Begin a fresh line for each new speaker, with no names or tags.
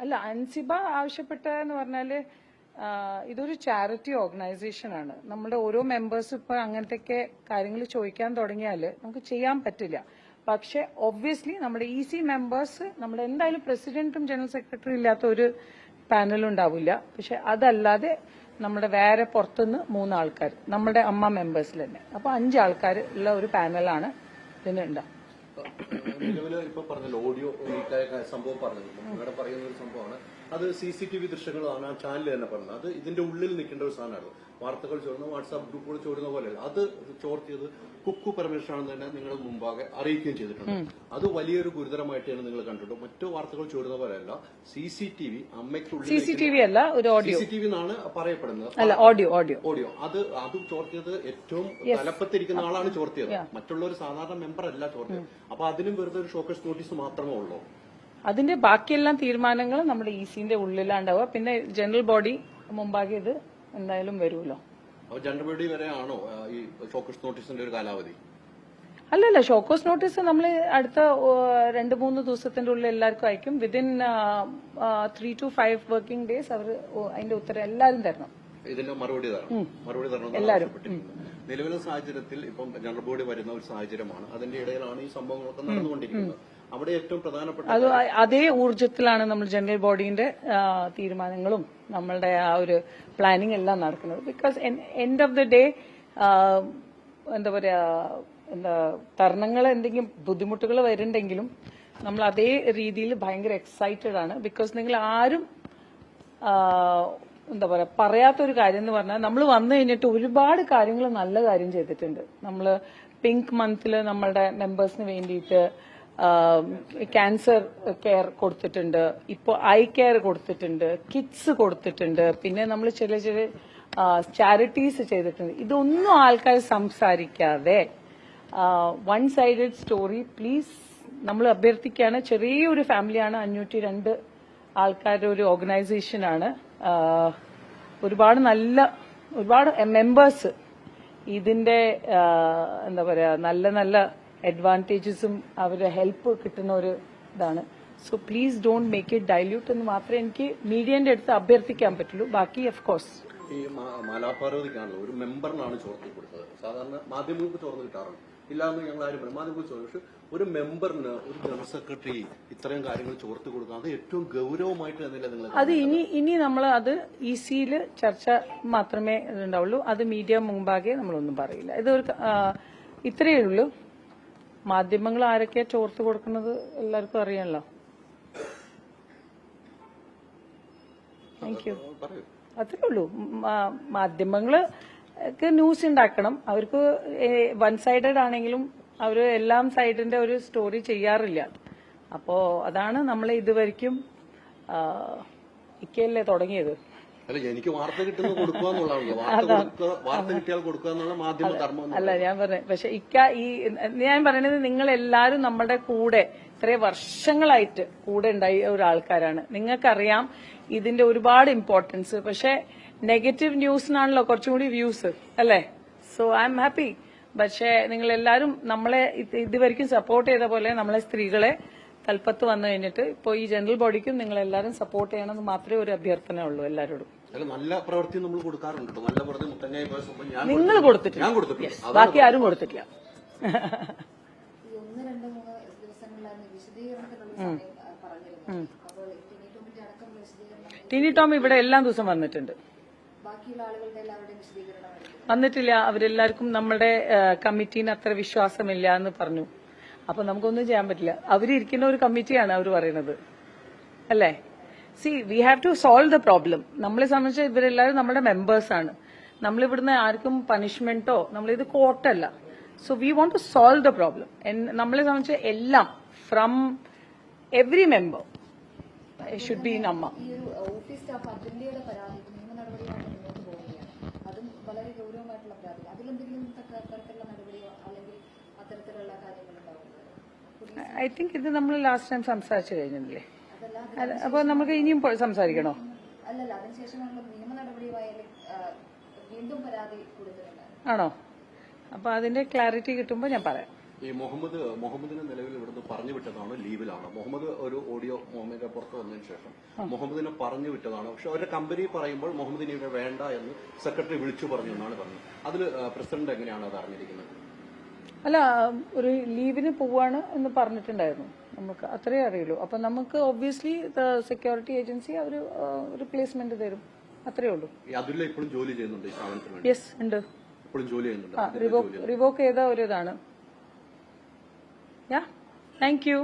അല്ല, അൻസിബ ആവശ്യപ്പെട്ടതെന്ന് പറഞ്ഞാല് ഇതൊരു ചാരിറ്റി ഓർഗനൈസേഷൻ ആണ്. നമ്മുടെ ഓരോ മെമ്പേഴ്സും ഇപ്പൊ അങ്ങനത്തെ കാര്യങ്ങൾ ചോദിക്കാൻ തുടങ്ങിയാൽ നമുക്ക് ചെയ്യാൻ പറ്റില്ല. പക്ഷെ ഒബ്വിയസ്ലി നമ്മുടെ EC മെമ്പേഴ്സ്, നമ്മുടെ എന്തായാലും പ്രസിഡന്റും ജനറൽ സെക്രട്ടറി ഇല്ലാത്ത ഒരു പാനലും ഉണ്ടാവില്ല. പക്ഷെ അതല്ലാതെ നമ്മുടെ വേറെ പുറത്തുനിന്ന് 3 ആൾക്കാർ, നമ്മുടെ അമ്മ മെമ്പേഴ്സിൽ തന്നെ, അപ്പൊ 5 ആൾക്കാർ ഉള്ള ഒരു പാനലാണ് ഇതിനുണ്ടാവും.
നിലവിൽ ഇപ്പൊ പറഞ്ഞല്ലോ ഓഡിയോ ലീക്കായ സംഭവം പറഞ്ഞത് ഇവിടെ പറയുന്ന ഒരു സംഭവമാണ്. അത് CCTV ദൃശ്യങ്ങളാണ് ആ ചാനൽ തന്നെ പറഞ്ഞത്. അത് ഇതിന്റെ ഉള്ളിൽ നിൽക്കേണ്ട ഒരു സാധനമാണ്. വാർത്തകൾ ചോരുന്ന വാട്സാപ്പ് ഗ്രൂപ്പുകൾ ചോരുന്ന പോലെയല്ല. അത് ചോർത്തിയത് കുക്കു പരമേശ്വരാണെന്ന് തന്നെ നിങ്ങൾ മുമ്പാകെ അറിയിക്കുകയും ചെയ്തിട്ടുണ്ട്. അത് വലിയൊരു ഗുരുതരമായിട്ടാണ് നിങ്ങൾ കണ്ടിട്ടുണ്ടോ? മറ്റു വാർത്തകൾ ചോരുന്ന പോലെയല്ല. CCTV അമ്മയ്ക്കുള്ളിൽ
CCTV അല്ല, ഒരു ഓഡിയോ
CCTV എന്നാണ് പറയപ്പെടുന്നത്.
അല്ല, ഓഡിയോ
അത് ചോർത്തിയത് ഏറ്റവും തലപ്പത്തിരിക്കുന്ന ആളാണ് ചോർത്തിയത്. മറ്റുള്ള ഒരു സാധാരണ മെമ്പർ അല്ല ചോർത്തിയത്. അപ്പൊ അതിനും വെറുതെ ഒരു ഷോക്കേസ് നോട്ടീസ് മാത്രമേ ഉള്ളൂ.
അതിന്റെ ബാക്കിയെല്ലാം തീരുമാനങ്ങൾ നമ്മുടെ ECന്റെ ഉള്ളിലാണ്ടാവുക. പിന്നെ ജനറൽ ബോഡി മുമ്പാകെ ഇത് എന്തായാലും വരുമല്ലോ.
ജനറൽ ബോഡി വരെയാണോ ഈ ഷോക്കേസ് നോട്ടീസിന്റെ ഒരു കാലാവധി?
അല്ലല്ല, ഷോക്കേസ് നോട്ടീസ് നമ്മൾ അടുത്ത 2-3 ദിവസത്തിന്റെ ഉള്ളിൽ എല്ലാവർക്കും അയക്കും. വിതിൻ 3 to 5 വർക്കിംഗ് ഡേയ്സ് അവർ അതിന്റെ ഉത്തരം എല്ലാവരും തരണം.
ഇതിന്റെ മറുപടി തരണം
എല്ലാവരും.
നിലവിലെ സാഹചര്യത്തിൽ ഇപ്പം ജനറൽ ബോഡി വരുന്ന ഒരു സാഹചര്യമാണ്. അതിന്റെ ഇടയിലാണ് ഈ സംഭവങ്ങളൊക്കെ നടന്നുകൊണ്ടിരിക്കുന്നത്. അവിടെ ഏറ്റവും പ്രധാനപ്പെട്ട
അത് അതേ ഊർജ്ജത്തിലാണ് നമ്മൾ ജനറൽ ബോഡിന്റെ തീരുമാനങ്ങളും നമ്മളുടെ ആ ഒരു പ്ലാനിങ് എല്ലാം നടക്കുന്നത്. Because end of the day എന്താ പറയാ, തരണങ്ങൾ എന്തെങ്കിലും ബുദ്ധിമുട്ടുകൾ വരുന്നുണ്ടെങ്കിലും നമ്മൾ അതേ രീതിയിൽ ഭയങ്കര എക്സൈറ്റഡ് ആണ്. ബിക്കോസ് നിങ്ങൾ ആരും എന്താ പറയാ പറയാത്തൊരു കാര്യം എന്ന് പറഞ്ഞാൽ, നമ്മൾ വന്നു കഴിഞ്ഞിട്ട് ഒരുപാട് കാര്യങ്ങൾ നല്ല കാര്യം ചെയ്തിട്ടുണ്ട്. നമ്മൾ പിങ്ക് മന്തിൽ നമ്മളുടെ മെമ്പേഴ്സിന് വേണ്ടിയിട്ട് ക്യാൻസർ കെയർ കൊടുത്തിട്ടുണ്ട്, ഇപ്പോൾ ഐ കെയർ കൊടുത്തിട്ടുണ്ട്, കിറ്റ്സ് കൊടുത്തിട്ടുണ്ട്, പിന്നെ നമ്മൾ ചെറിയ ചെറിയ ചാരിറ്റീസ് ചെയ്തിട്ടുണ്ട്. ഇതൊന്നും ആൾക്കാർ സംസാരിക്കാതെ വൺ സൈഡഡ് സ്റ്റോറി പ്ലീസ് നമ്മൾ അഭ്യർത്ഥിക്കുകയാണ്. ചെറിയൊരു ഫാമിലിയാണ്, 502 ആൾക്കാരുടെ ഒരു ഓർഗനൈസേഷനാണ്. ഒരുപാട് മെമ്പേഴ്സ് ഇതിന്റെ എന്താ പറയാ നല്ല നല്ല അഡ്വാൻറ്റേജസും അവരുടെ ഹെൽപ്പ് കിട്ടുന്ന ഒരു ഇതാണ്. So please don't make it dilute എന്ന് മാത്രമേ എനിക്ക് മീഡിയന്റെ അടുത്ത് അഭ്യർത്ഥിക്കാൻ പറ്റുള്ളൂ. ബാക്കി ഓഫ് കോഴ്സ്
ഈ മാലാപാർവതിക്കാണല്ലോ ഒരു മെമ്പറിനാണ് ചോർത്തി കൊടുത്തത്. സാധാരണ മാധ്യമങ്ങൾക്ക് ചോർന്ന് കിട്ടാറുണ്ട്, ഇല്ലാന്ന് ഞങ്ങൾ ആരും പറയും, മാധ്യമങ്ങൾക്ക് ചോർന്നു. പക്ഷെ ഒരു മെമ്പറിന്, ഒരു ജനറൽ സെക്രട്ടറി ഇത്രയും കാര്യങ്ങൾ ചോർത്തി കൊടുക്കുക, അത് ഏറ്റവും ഗൌരവമായിട്ട് തന്നെയല്ലേ നിങ്ങൾ?
അത് ഇനി നമ്മൾ അത് ECയിൽ ചർച്ച മാത്രമേ ഉണ്ടാവുള്ളൂ. അത് മീഡിയ മുമ്പാകെ നമ്മളൊന്നും പറയില്ല. ഇതൊരു ഇത്രയേ ഉള്ളൂ. മാധ്യമങ്ങൾ ആരൊക്കെയാ ചോർത്ത് കൊടുക്കുന്നത് എല്ലാവർക്കും അറിയാമല്ലോ. Thank you. അത്രേ ഉള്ളൂ. മാധ്യമങ്ങൾക്ക് ന്യൂസ് ഉണ്ടാക്കണം. അവർക്ക് വൺ സൈഡഡ് ആണെങ്കിലും അവർ എല്ലാം സൈഡിന്റെ ഒരു സ്റ്റോറി ചെയ്യാറില്ല. അപ്പോ അതാണ് നമ്മൾ ഇതുവരെയ്ക്കും ഇക്കയല്ലേ തുടങ്ങിയത്.
എനിക്ക് വാർത്ത കിട്ടുന്നത് കൊടുക്കുക എന്നുള്ളതാണല്ലോ. വാർത്ത കിട്ടിയാൽ കൊടുക്കുക എന്നുള്ള മാധ്യമ ധർമ്മം
അല്ല ഞാൻ പറഞ്ഞത്. പക്ഷെ ഞാൻ പറയുന്നത്, നിങ്ങൾ എല്ലാവരും നമ്മുടെ കൂടെ ഇത്രയും വർഷങ്ങളായിട്ട് കൂടെ ഉണ്ടായ ഒരാൾക്കാരാണ്. നിങ്ങൾക്കറിയാം ഇതിന്റെ ഒരുപാട് ഇമ്പോർട്ടൻസ്. പക്ഷെ നെഗറ്റീവ് ന്യൂസിനാണല്ലോ കുറച്ചും കൂടി വ്യൂസ് അല്ലേ. So I am happy. പക്ഷെ നിങ്ങൾ എല്ലാവരും നമ്മളെ ഇതുവരെയ്ക്കും സപ്പോർട്ട് ചെയ്ത പോലെ നമ്മളെ സ്ത്രീകളെ തൽപ്പത്ത് വന്നു കഴിഞ്ഞിട്ട് ഇപ്പോൾ ഈ ജനറൽ ബോഡിക്കും നിങ്ങൾ എല്ലാവരും സപ്പോർട്ട് ചെയ്യണമെന്ന് മാത്രമേ ഒരു അഭ്യർത്ഥന ഉള്ളൂ എല്ലാവരോടും.
നല്ല പ്രവൃത്തി നമ്മൾ കൊടുക്കാറുണ്ട്. നല്ല പ്രവൃത്തി മുത്തങ്ങായി
നിങ്ങൾ കൊടുത്തിട്ടില്ല, ബാക്കി ആരും കൊടുത്തിട്ടില്ല. ടിനി ടോം ഇവിടെ എല്ലാ ദിവസവും വന്നിട്ടുണ്ട്. വന്നിട്ടില്ല. അവരെല്ലാവർക്കും നമ്മുടെ കമ്മിറ്റീന് അത്ര വിശ്വാസമില്ല എന്ന് പറഞ്ഞു. അപ്പൊ നമുക്കൊന്നും ചെയ്യാൻ പറ്റില്ല. അവരിയ്ക്കുന്ന ഒരു കമ്മിറ്റിയാണ് അവർ പറയുന്നത് അല്ലേ. See we have to solve the problem. നമ്മളെ സംബന്ധിച്ച് ഇവരെല്ലാവരും നമ്മുടെ മെമ്പേഴ്സാണ്. നമ്മളിവിടുന്ന് ആർക്കും പണിഷ്മെന്റോ, നമ്മളിത് കോർട്ടല്ല. So we want to solve the problem. നമ്മളെ സംബന്ധിച്ച് എല്ലാം from every member should be in AMMA. I think ഇത് നമ്മൾ ലാസ്റ്റ് ടൈം സംസാരിച്ചു കഴിഞ്ഞില്ലേ. അപ്പൊ നമുക്ക് ഇനിയും സംസാരിക്കണോ? ആണോ? അപ്പൊ അതിന്റെ ക്ലാരിറ്റി കിട്ടുമ്പോൾ ഞാൻ പറയാം.
ഈ മുഹമ്മദിനെ നിലവിൽ ഇവിടുന്ന് പറഞ്ഞു വിട്ടതാണ്, ലീവിലാണ്. മുഹമ്മദ് ഒരു ഓഡിയോ മുഹമ്മദിന്റെ പുറത്ത് വന്നതിന് ശേഷം മുഹമ്മദിനെ പറഞ്ഞു വിട്ടതാണ്. പക്ഷെ അവരുടെ കമ്പനി പറയുമ്പോൾ മുഹമ്മദിനെ ഇവിടെ വേണ്ട എന്ന് സെക്രട്ടറി വിളിച്ചു പറഞ്ഞു എന്നാണ് പറഞ്ഞത്. അതിൽ പ്രസിഡന്റ് എങ്ങനെയാണ് അത് അറിഞ്ഞിരിക്കുന്നത്?
അല്ല, ഒരു ലീവിന് പോവാണ് എന്ന് പറഞ്ഞിട്ടുണ്ടായിരുന്നു. നമുക്ക് അത്രേ അറിയുള്ളൂ. അപ്പൊ നമുക്ക് ഒബ്വിയസ്ലി സെക്യൂരിറ്റി ഏജൻസി അവർ റിപ്ലേസ്മെന്റ് തരും, അത്രേ ഉള്ളൂ.
അതിൽ ഇപ്പോഴും ജോലി ചെയ്യുന്നുണ്ട് ഈ സ്ഥാപനത്തിന് വേണ്ടി?
യെസ്, ഉണ്ട്.
ഇപ്പോഴും ജോലി ചെയ്യുന്നുണ്ട്.
റിവോക്ക് ചെയ്ത ഒരു ഇതാണ്. യാ, താങ്ക് യു.